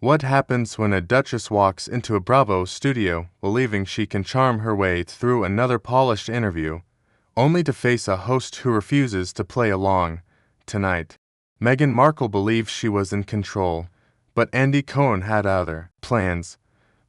What happens when a duchess walks into a Bravo studio believing she can charm her way through another polished interview, only to face a host who refuses to play along? Tonight, Meghan Markle believed she was in control, but Andy Cohen had other plans.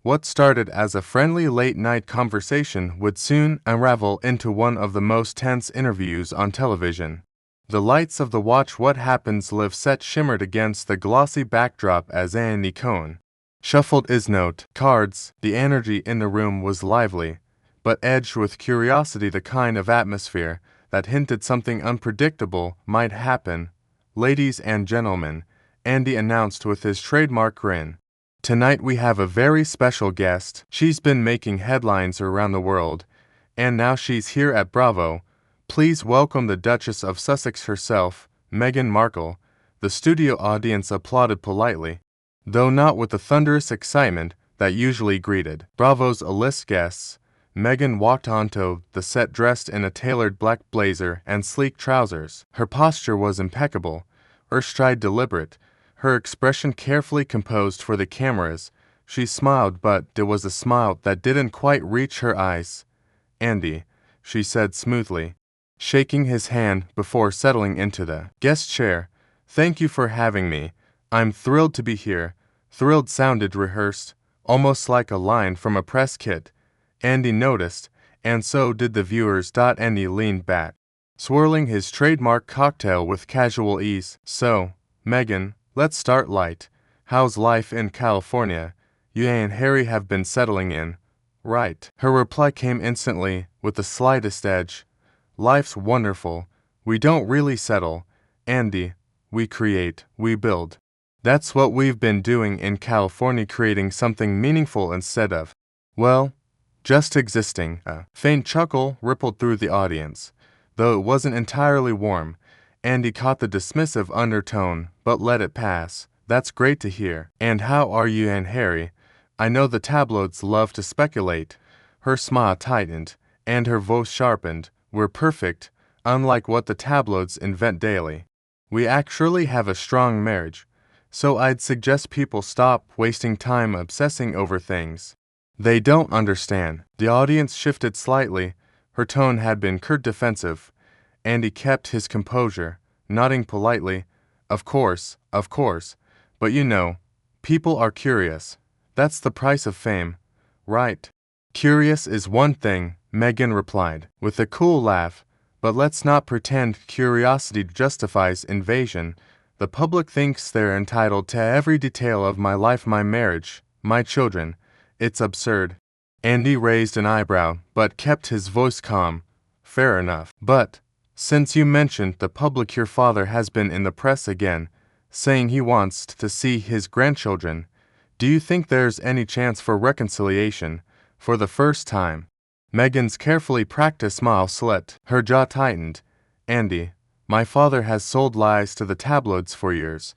What started as a friendly late-night conversation would soon unravel into one of the most tense interviews on television. The lights of the Watch What Happens Live set shimmered against the glossy backdrop as Andy Cohen shuffled his note cards. The energy in the room was lively, but edged with curiosity, the kind of atmosphere that hinted something unpredictable might happen. "Ladies and gentlemen," Andy announced with his trademark grin, "tonight we have a very special guest. She's been making headlines around the world, and now she's here at Bravo. Please welcome the Duchess of Sussex herself, Meghan Markle." The studio audience applauded politely, though not with the thunderous excitement that usually greeted Bravo's A-list guests. Meghan walked onto the set dressed in a tailored black blazer and sleek trousers. Her posture was impeccable, her stride deliberate, her expression carefully composed for the cameras. She smiled, but there was a smile that didn't quite reach her eyes. "Andy," she said smoothly, shaking his hand before settling into the guest chair, "thank you for having me. I'm thrilled to be here." Thrilled sounded rehearsed, almost like a line from a press kit. Andy noticed, and so did the viewers. Andy leaned back, swirling his trademark cocktail with casual ease. "So, Meghan, let's start light. How's life in California? You and Harry have been settling in, right?" Her reply came instantly, with the slightest edge. "Life's wonderful. We don't really settle, Andy. We create, we build. That's what we've been doing in California, creating something meaningful instead of, well, just existing." A faint chuckle rippled through the audience, though it wasn't entirely warm. Andy caught the dismissive undertone, but let it pass. "That's great to hear. And how are you and Harry? I know the tabloids love to speculate." Her smile tightened, and her voice sharpened. "We're perfect, unlike what the tabloids invent daily. We actually have a strong marriage, so I'd suggest people stop wasting time obsessing over things they don't understand." The audience shifted slightly. Her tone had been curt, defensive. Andy kept his composure, nodding politely. Of course, but you know, people are curious. That's the price of fame, right?" "Curious is one thing," Meghan replied, with a cool laugh, "but let's not pretend curiosity justifies invasion. The public thinks they're entitled to every detail of my life, my marriage, my children. It's absurd." Andy raised an eyebrow, but kept his voice calm. "Fair enough. But, since you mentioned the public, your father has been in the press again, saying he wants to see his grandchildren. Do you think there's any chance for reconciliation, for the first time?" Meghan's carefully practiced smile slipped. Her jaw tightened. "Andy, my father has sold lies to the tabloids for years.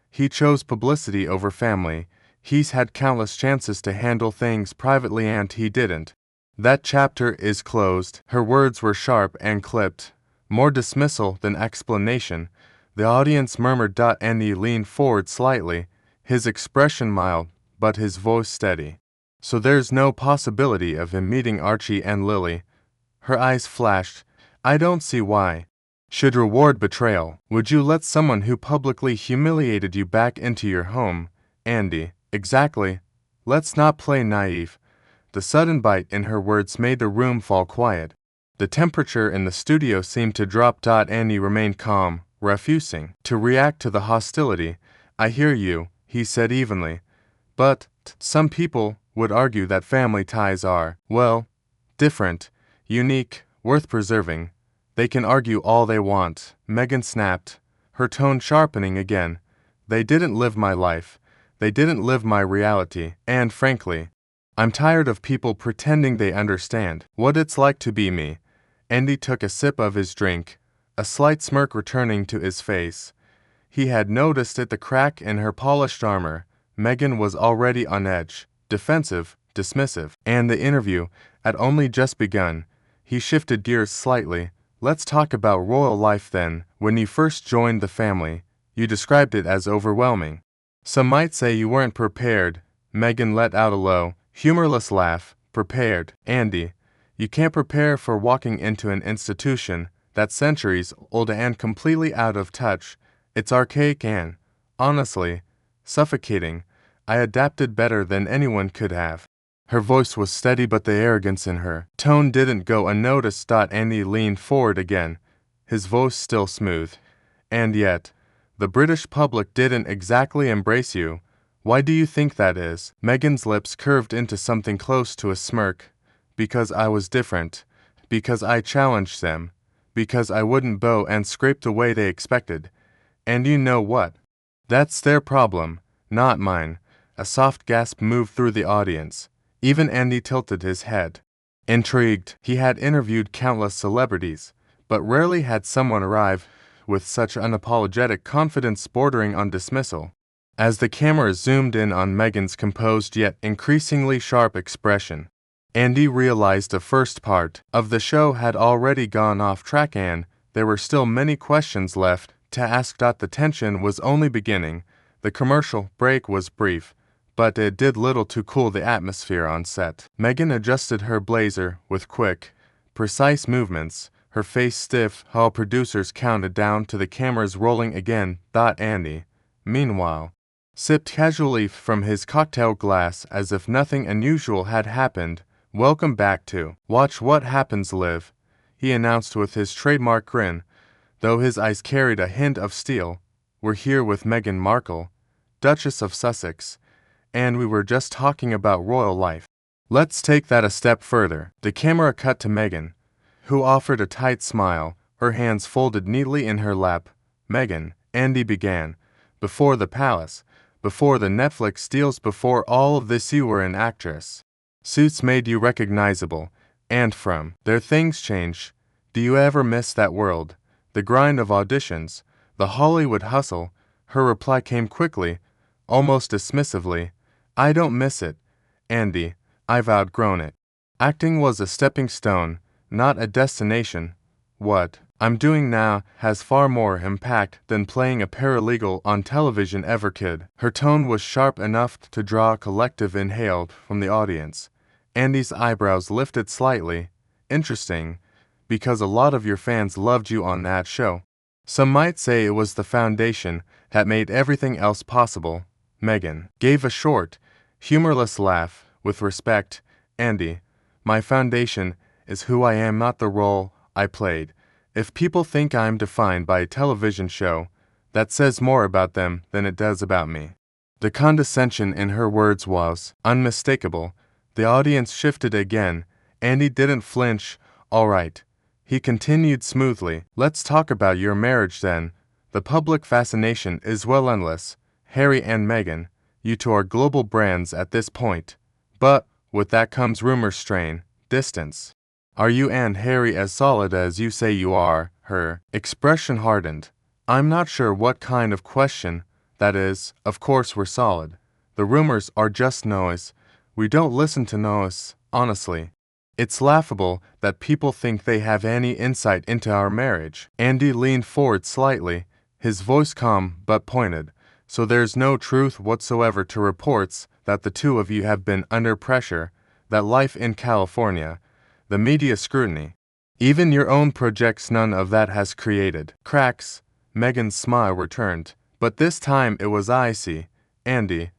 He chose publicity over family. He's had countless chances to handle things privately, and he didn't. That chapter is closed." Her words were sharp and clipped, more dismissal than explanation. The audience murmured. Andy leaned forward slightly, his expression mild, but his voice steady. "So there's no possibility of him meeting Archie and Lily?" Her eyes flashed. "I don't see why. Should reward betrayal. Would you let someone who publicly humiliated you back into your home, Andy?" "Exactly. Let's not play naive." The sudden bite in her words made the room fall quiet. The temperature in the studio seemed to drop. Andy remained calm, refusing to react to the hostility. "I hear you," he said evenly. "But some people would argue that family ties are, well, different, unique, worth preserving." "They can argue all they want," Meghan snapped, her tone sharpening again. "They didn't live my life. They didn't live my reality, and frankly, I'm tired of people pretending they understand what it's like to be me." Andy took a sip of his drink, a slight smirk returning to his face. He had noticed it, the crack in her polished armor. Meghan was already on edge, defensive, dismissive, and the interview had only just begun. He shifted gears slightly. "Let's talk about royal life then. When you first joined the family, you described it as overwhelming." Some might say you weren't prepared. Meghan let out a low, humorless laugh. Prepared, Andy. You can't prepare for walking into an institution that's centuries old and completely out of touch. It's archaic and, honestly, suffocating. I adapted better than anyone could have. Her voice was steady, but the arrogance in her tone didn't go unnoticed. Andy leaned forward again, his voice still smooth. And yet, the British public didn't exactly embrace you. Why do you think that is? Meghan's lips curved into something close to a smirk. Because I was different. Because I challenged them. Because I wouldn't bow and scrape the way they expected. And you know what? That's their problem, not mine. A soft gasp moved through the audience. Even Andy tilted his head. Intrigued, he had interviewed countless celebrities, but rarely had someone arrive with such unapologetic confidence bordering on dismissal. As the camera zoomed in on Meghan's composed yet increasingly sharp expression, Andy realized the first part of the show had already gone off track and there were still many questions left to ask. The tension was only beginning. The commercial break was brief, but it did little to cool the atmosphere on set. Meghan adjusted her blazer with quick, precise movements, her face stiff while producers counted down to the cameras rolling again. Andy, meanwhile, sipped casually from his cocktail glass as if nothing unusual had happened. Welcome back to Watch What Happens Live, he announced with his trademark grin, though his eyes carried a hint of steel. We're here with Meghan Markle, Duchess of Sussex, and we were just talking about royal life. Let's take that a step further. The camera cut to Meghan, who offered a tight smile, her hands folded neatly in her lap. Meghan, Andy began, before the palace, before the Netflix deals, before all of this you were an actress. Suits made you recognizable, and from there things changed. Do you ever miss that world? The grind of auditions, the Hollywood hustle? Her reply came quickly, almost dismissively. I don't miss it, Andy. I've outgrown it. Acting was a stepping stone, not a destination. What I'm doing now has far more impact than playing a paralegal on television ever could. Her tone was sharp enough to draw a collective inhale from the audience. Andy's eyebrows lifted slightly. Interesting, because a lot of your fans loved you on that show. Some might say it was the foundation that made everything else possible. Meghan gave a short, humorless laugh. With respect, Andy, my foundation is who I am, not the role I played. If people think I'm defined by a television show, that says more about them than it does about me. The condescension in her words was unmistakable. The audience shifted again. Andy didn't flinch. All right, he continued smoothly. Let's talk about your marriage then. The public fascination is well endless. Harry and Meghan, you two are global brands at this point. But with that comes rumor, strain, distance. Are you and Harry as solid as you say you are? Her expression hardened. I'm not sure what kind of question that is. Of course we're solid. The rumors are just noise. We don't listen to noise, honestly. It's laughable that people think they have any insight into our marriage. Andy leaned forward slightly, his voice calm but pointed. So there's no truth whatsoever to reports that the two of you have been under pressure, that life in California, the media scrutiny, even your own projects, none of that has created cracks. Meghan's smile returned, but this time it was icy. Andy,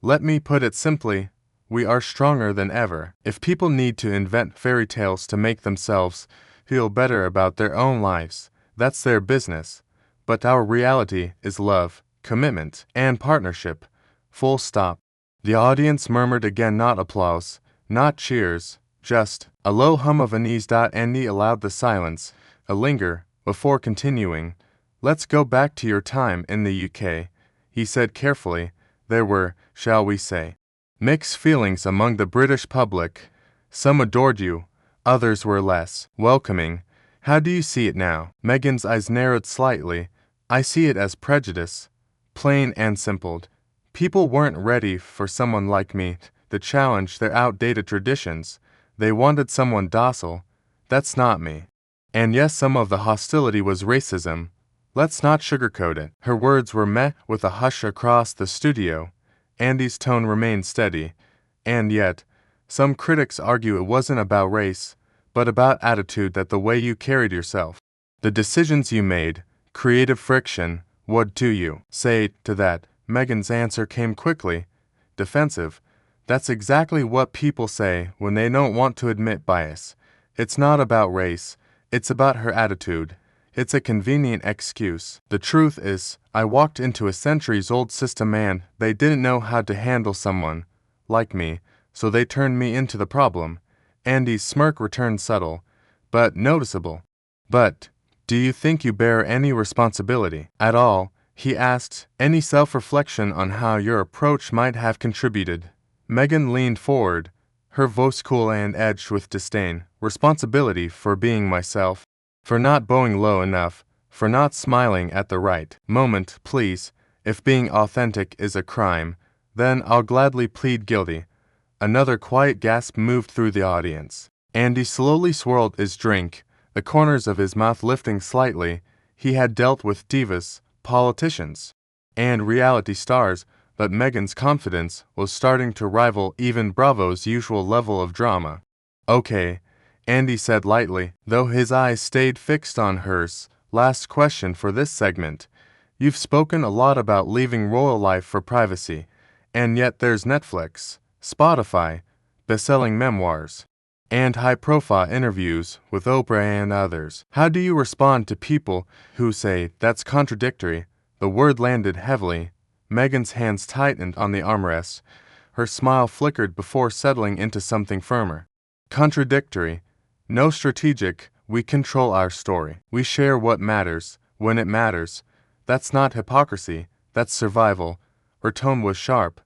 let me put it simply, we are stronger than ever. If people need to invent fairy tales to make themselves feel better about their own lives, that's their business. But our reality is love, commitment, and partnership. Full stop. The audience murmured again, not applause, not cheers, just a low hum of unease. Andy allowed the silence to linger before continuing. Let's go back to your time in the UK, he said carefully. There were, shall we say, mixed feelings among the British public. Some adored you, others were less welcoming. How do you see it now? Meghan's eyes narrowed slightly. I see it as prejudice, plain and simple. People weren't ready for someone like me to challenge their outdated traditions. They wanted someone docile. That's not me. And yes, some of the hostility was racism. Let's not sugarcoat it. Her words were met with a hush across the studio. Andy's tone remained steady. And yet, some critics argue it wasn't about race, but about attitude, that the way you carried yourself, the decisions you made, creative friction. What do you say to that? Meghan's answer came quickly, defensive. That's exactly what people say when they don't want to admit bias. It's not about race, it's about her attitude. It's a convenient excuse. The truth is, I walked into a centuries-old system and they didn't know how to handle someone like me, so they turned me into the problem. Andy's smirk returned, subtle, but noticeable. But do you think you bear any responsibility at all? He asked. Any self-reflection on how your approach might have contributed? Meghan leaned forward, her voice cool and edged with disdain. Responsibility for being myself, for not bowing low enough, for not smiling at the right moment, please. If being authentic is a crime, then I'll gladly plead guilty. Another quiet gasp moved through the audience. Andy slowly swirled his drink, the corners of his mouth lifting slightly. He had dealt with divas, politicians, and reality stars, but Meghan's confidence was starting to rival even Bravo's usual level of drama. Okay, Andy said lightly, though his eyes stayed fixed on hers. Last question for this segment. You've spoken a lot about leaving royal life for privacy, and yet there's Netflix, Spotify, best-selling memoirs, and high-profile interviews with Oprah and others. How do you respond to people who say that's contradictory? The word landed heavily. Meghan's hands tightened on the armrest. Her smile flickered before settling into something firmer. Contradictory. No strategic. We control our story. We share what matters, when it matters. That's not hypocrisy, that's survival. Her tone was sharp,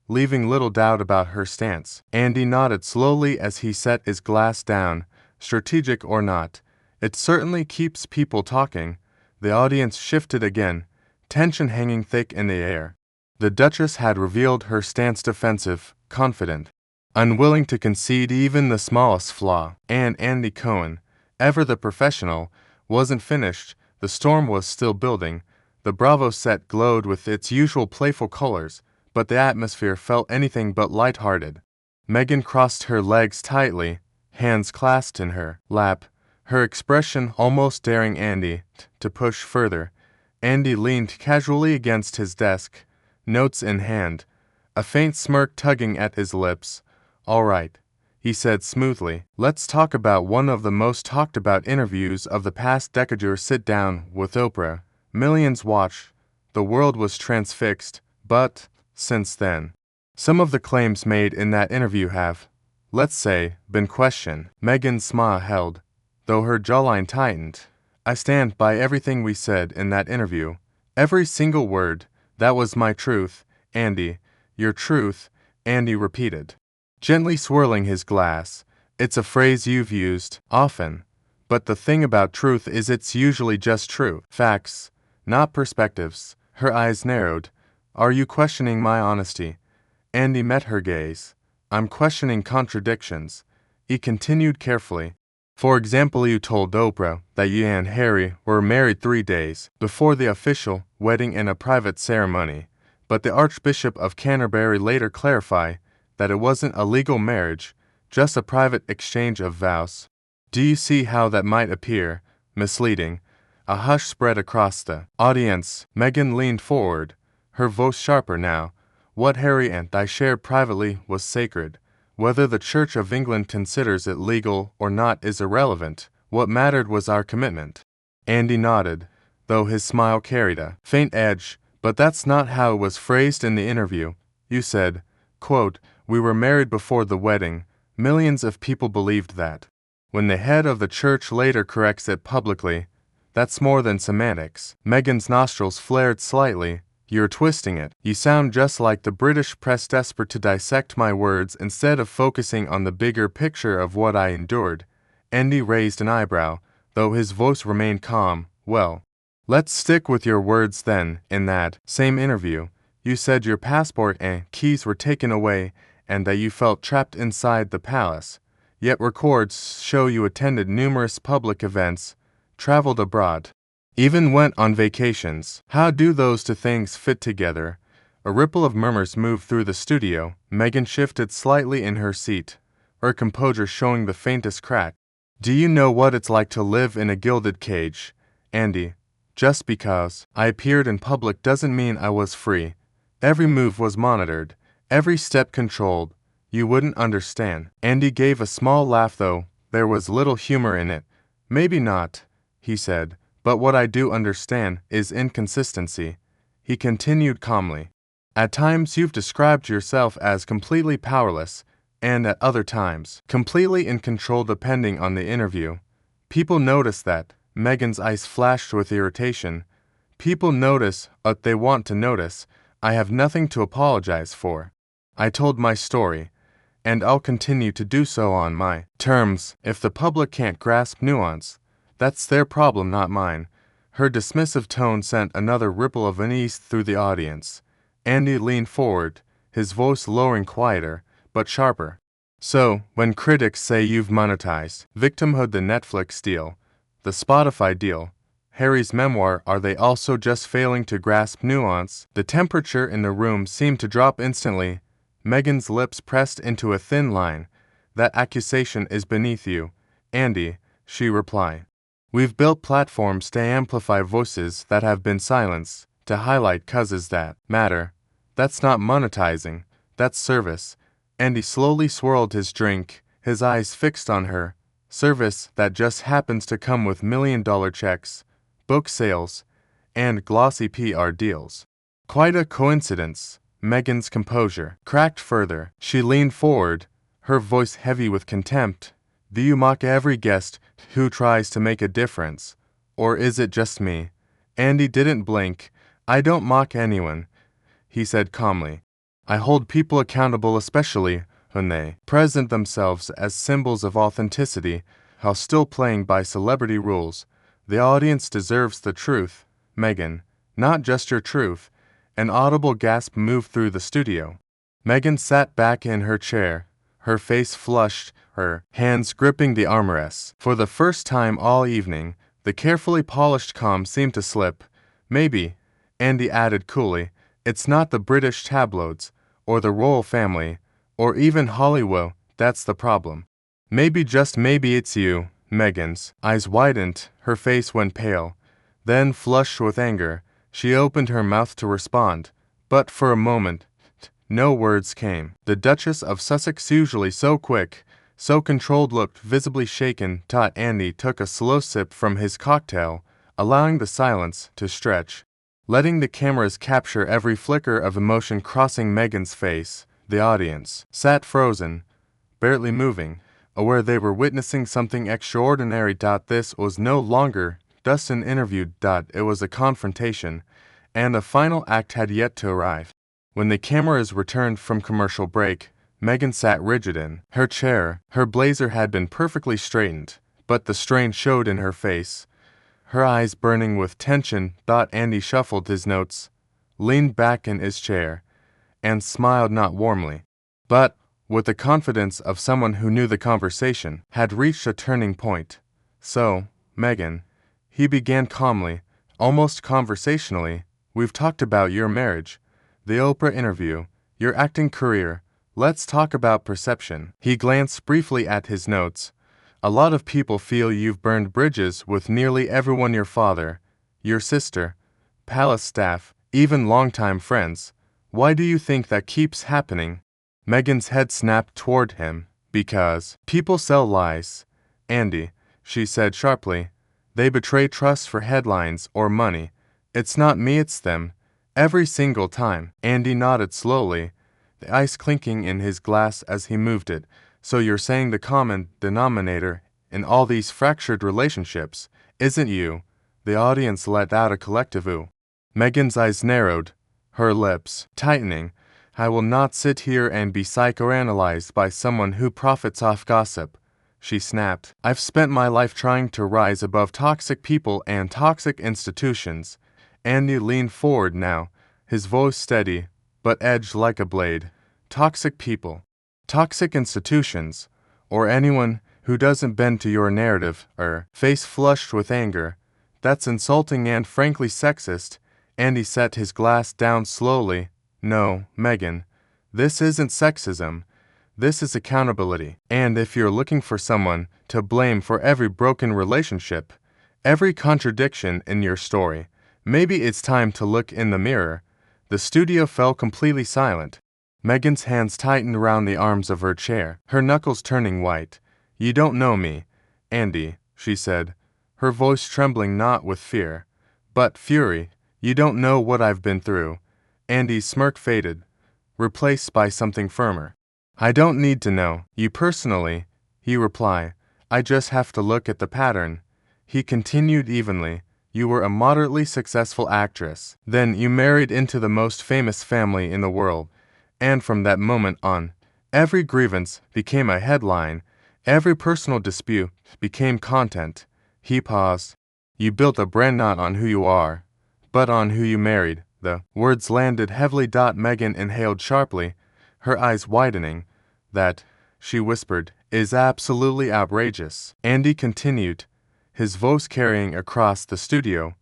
leaving little doubt about her stance. Andy nodded slowly as he set his glass down. Strategic or not, it certainly keeps people talking. The audience shifted again, tension hanging thick in the air. The Duchess had revealed her stance, defensive, confident, unwilling to concede even the smallest flaw. And Andy Cohen, ever the professional, wasn't finished. The storm was still building. The Bravo set glowed with its usual playful colors, but the atmosphere felt anything but light-hearted. Meghan crossed her legs tightly, hands clasped in her lap, her expression almost daring Andy to push further. Andy leaned casually against his desk, notes in hand, a faint smirk tugging at his lips. All right, he said smoothly. Let's talk about one of the most talked about interviews of the past decade. Your sit down with Oprah. Millions watched. The world was transfixed, but since then, some of the claims made in that interview have, let's say, been questioned. Meghan's smile held, though her jawline tightened. I stand by everything we said in that interview. Every single word. That was my truth, Andy. Your truth, Andy repeated, gently swirling his glass. It's a phrase you've used often, but the thing about truth is it's usually just true. Facts, not perspectives. Her eyes narrowed. Are you questioning my honesty? Andy met her gaze. I'm questioning contradictions. He continued carefully. For example, you told Oprah that you and Harry were married 3 days before the official wedding in a private ceremony, but the Archbishop of Canterbury later clarified that it wasn't a legal marriage, just a private exchange of vows. Do you see how that might appear misleading? A hush spread across the audience. Meghan leaned forward, her voice sharper now. What Harry and I shared privately was sacred. Whether the Church of England considers it legal or not is irrelevant. What mattered was our commitment. Andy nodded, though his smile carried a faint edge. But that's not how it was phrased in the interview. You said, quote, we were married before the wedding. Millions of people believed that. When the head of the church later corrects it publicly, that's more than semantics. Meghan's nostrils flared slightly. You're twisting it. You sound just like the British press, desperate to dissect my words instead of focusing on the bigger picture of what I endured. Andy raised an eyebrow, though his voice remained calm. Well, let's stick with your words then. In that same interview, you said your passport and keys were taken away and that you felt trapped inside the palace. Yet records show you attended numerous public events, traveled abroad, Even went on vacations. How do those two things fit together? A ripple of murmurs moved through the studio. Meghan shifted slightly in her seat, her composure showing the faintest crack. Do you know what it's like to live in a gilded cage, Andy? Just because I appeared in public doesn't mean I was free. Every move was monitored, every step controlled. You wouldn't understand. Andy gave a small laugh, though there was little humor in it. Maybe not, he said, but what I do understand is inconsistency. He continued calmly. At times you've described yourself as completely powerless, and at other times, completely in control depending on the interview. People notice that. Meghan's eyes flashed with irritation. People notice what they want to notice. I have nothing to apologize for. I told my story, and I'll continue to do so on my terms. If the public can't grasp nuance, that's their problem, not mine. Her dismissive tone sent another ripple of unease through the audience. Andy leaned forward, his voice lowering quieter, but sharper. So, when critics say you've monetized victimhood, the Netflix deal, the Spotify deal, Harry's memoir, are they also just failing to grasp nuance? The temperature in the room seemed to drop instantly. Meghan's lips pressed into a thin line. That accusation is beneath you, Andy, she replied. We've built platforms to amplify voices that have been silenced, to highlight causes that matter. That's not monetizing, that's service. Andy slowly swirled his drink, his eyes fixed on her. Service that just happens to come with million-dollar checks, book sales, and glossy PR deals. Quite a coincidence. Meghan's composure cracked further. She leaned forward, her voice heavy with contempt. Do you mock every guest who tries to make a difference? Or is it just me? Andy didn't blink. I don't mock anyone, he said calmly. I hold people accountable, especially when they present themselves as symbols of authenticity while still playing by celebrity rules. The audience deserves the truth, Meghan, not just your truth. An audible gasp moved through the studio. Meghan sat back in her chair, her face flushed, her hands gripping the armrests. For the first time all evening, the carefully polished calm seemed to slip. Maybe, Andy added coolly, it's not the British tabloids, or the royal family, or even Hollywood that's the problem. Maybe, just maybe, it's you. Meghan's eyes widened, her face went pale. Then, flushed with anger, she opened her mouth to respond, but for a moment, no words came. The Duchess of Sussex, usually so quick, so controlled, looked visibly shaken. Andy took a slow sip from his cocktail, allowing the silence to stretch, letting the cameras capture every flicker of emotion crossing Meghan's face. The audience sat frozen, barely moving, aware they were witnessing something extraordinary. This was no longer just an interview. It was a confrontation, and the final act had yet to arrive. When the cameras returned from commercial break, Meghan sat rigid in her chair. Her blazer had been perfectly straightened, but the strain showed in her face, her eyes burning with tension. Andy shuffled his notes, leaned back in his chair, and smiled, not warmly, but with the confidence of someone who knew the conversation had reached a turning point. So, Meghan, he began calmly, almost conversationally, we've talked about your marriage, the Oprah interview, your acting career. Let's talk about perception. He glanced briefly at his notes. A lot of people feel you've burned bridges with nearly everyone, your father, your sister, palace staff, even longtime friends. Why do you think that keeps happening? Meghan's head snapped toward him. Because people sell lies, Andy, she said sharply. They betray trust for headlines or money. It's not me, it's them. Every single time. Andy nodded slowly, the ice clinking in his glass as he moved it. So you're saying the common denominator in all these fractured relationships isn't you? The audience let out a collective ooh. Meghan's eyes narrowed, her lips tightening. I will not sit here and be psychoanalyzed by someone who profits off gossip, she snapped. I've spent my life trying to rise above toxic people and toxic institutions. Andy leaned forward now, his voice steady, but edged like a blade. Toxic people, toxic institutions, or anyone who doesn't bend to your narrative. Her face flushed with anger. That's insulting and frankly sexist. Andy set his glass down slowly. No, Meghan. This isn't sexism. This is accountability. And if you're looking for someone to blame for every broken relationship, every contradiction in your story, maybe it's time to look in the mirror. The studio fell completely silent. Meghan's hands tightened around the arms of her chair, her knuckles turning white. You don't know me, Andy, she said, her voice trembling not with fear, but fury. You don't know what I've been through. Andy's smirk faded, replaced by something firmer. I don't need to know you personally, he replied. I just have to look at the pattern. He continued evenly. You were a moderately successful actress. Then you married into the most famous family in the world. And from that moment on, every grievance became a headline. Every personal dispute became content. He paused. You built a brand not on who you are, but on who you married. The words landed heavily. Meghan inhaled sharply, her eyes widening. That, she whispered, is absolutely outrageous. Andy continued, his voice carrying across the studio.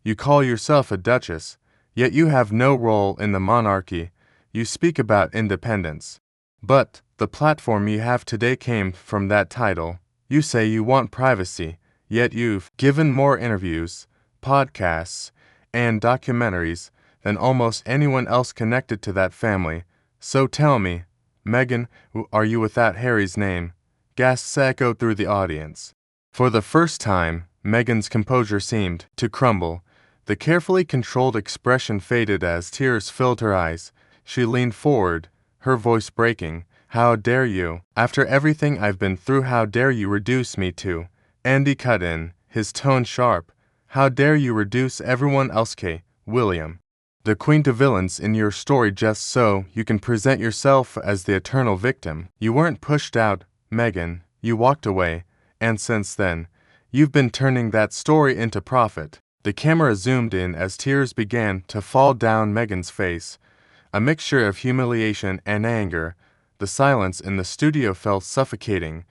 You call yourself a duchess, yet you have no role in the monarchy. You speak about independence. But the platform you have today came from that title. You say you want privacy, yet you've given more interviews, podcasts, and documentaries than almost anyone else connected to that family. So tell me, Meghan, are you without Harry's name? Gasps echoed through the audience. For the first time, Meghan's composure seemed to crumble. The carefully controlled expression faded as tears filled her eyes. She leaned forward, her voice breaking. How dare you? After everything I've been through, how dare you reduce me to? Andy cut in, his tone sharp. How dare you reduce everyone else, William, the queen, to villains in your story just so you can present yourself as the eternal victim? You weren't pushed out, Meghan. You walked away, and since then, you've been turning that story into profit. The camera zoomed in as tears began to fall down Meghan's face, a mixture of humiliation and anger. The silence in the studio felt suffocating.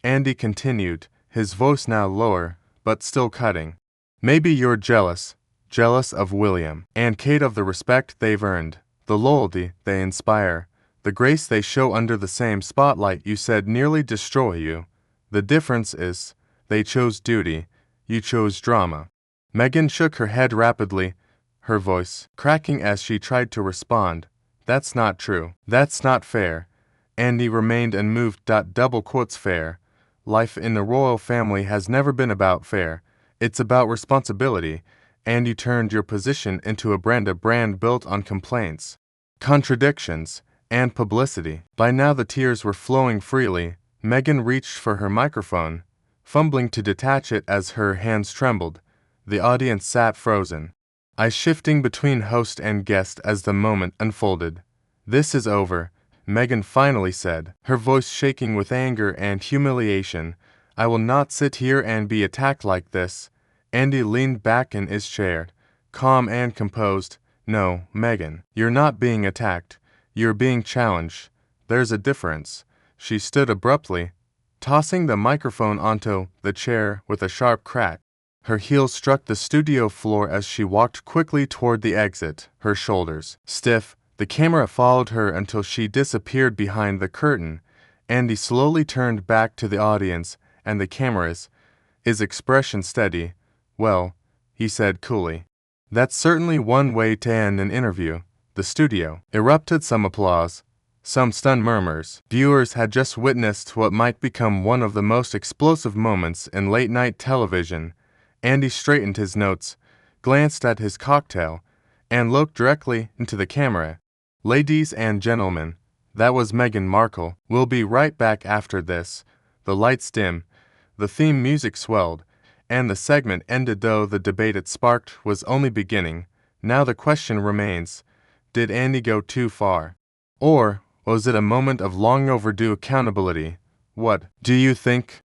Andy continued, his voice now lower, but still cutting. Maybe you're jealous of William and Kate, of the respect they've earned, the loyalty they inspire, the grace they show under the same spotlight you said nearly destroy you. The difference is, they chose duty, you chose drama. Meghan shook her head rapidly, her voice cracking as she tried to respond. That's not true. That's not fair. Andy remained unmoved. Double quotes fair. Life in the royal family has never been about fair. It's about responsibility, and you turned your position into a brand built on complaints, contradictions, and publicity. By now the tears were flowing freely. Meghan reached for her microphone, fumbling to detach it as her hands trembled. The audience sat frozen, eyes shifting between host and guest as the moment unfolded. This is over, Meghan finally said, her voice shaking with anger and humiliation. I will not sit here and be attacked like this. Andy leaned back in his chair, calm and composed. No, Meghan, you're not being attacked. You're being challenged. There's a difference. She stood abruptly, tossing the microphone onto the chair with a sharp crack. Her heels struck the studio floor as she walked quickly toward the exit, her shoulders stiff. The camera followed her until she disappeared behind the curtain. Andy slowly turned back to the audience and the cameras, his expression steady. Well, he said coolly, that's certainly one way to end an interview. The studio erupted, some applause, some stunned murmurs. Viewers had just witnessed what might become one of the most explosive moments in late-night television. Andy straightened his notes, glanced at his cocktail, and looked directly into the camera. Ladies and gentlemen, that was Meghan Markle. We'll be right back after this. The lights dim, the theme music swelled, and the segment ended, though the debate it sparked was only beginning. Now the question remains, did Andy go too far? Or was it a moment of long overdue accountability? What do you think?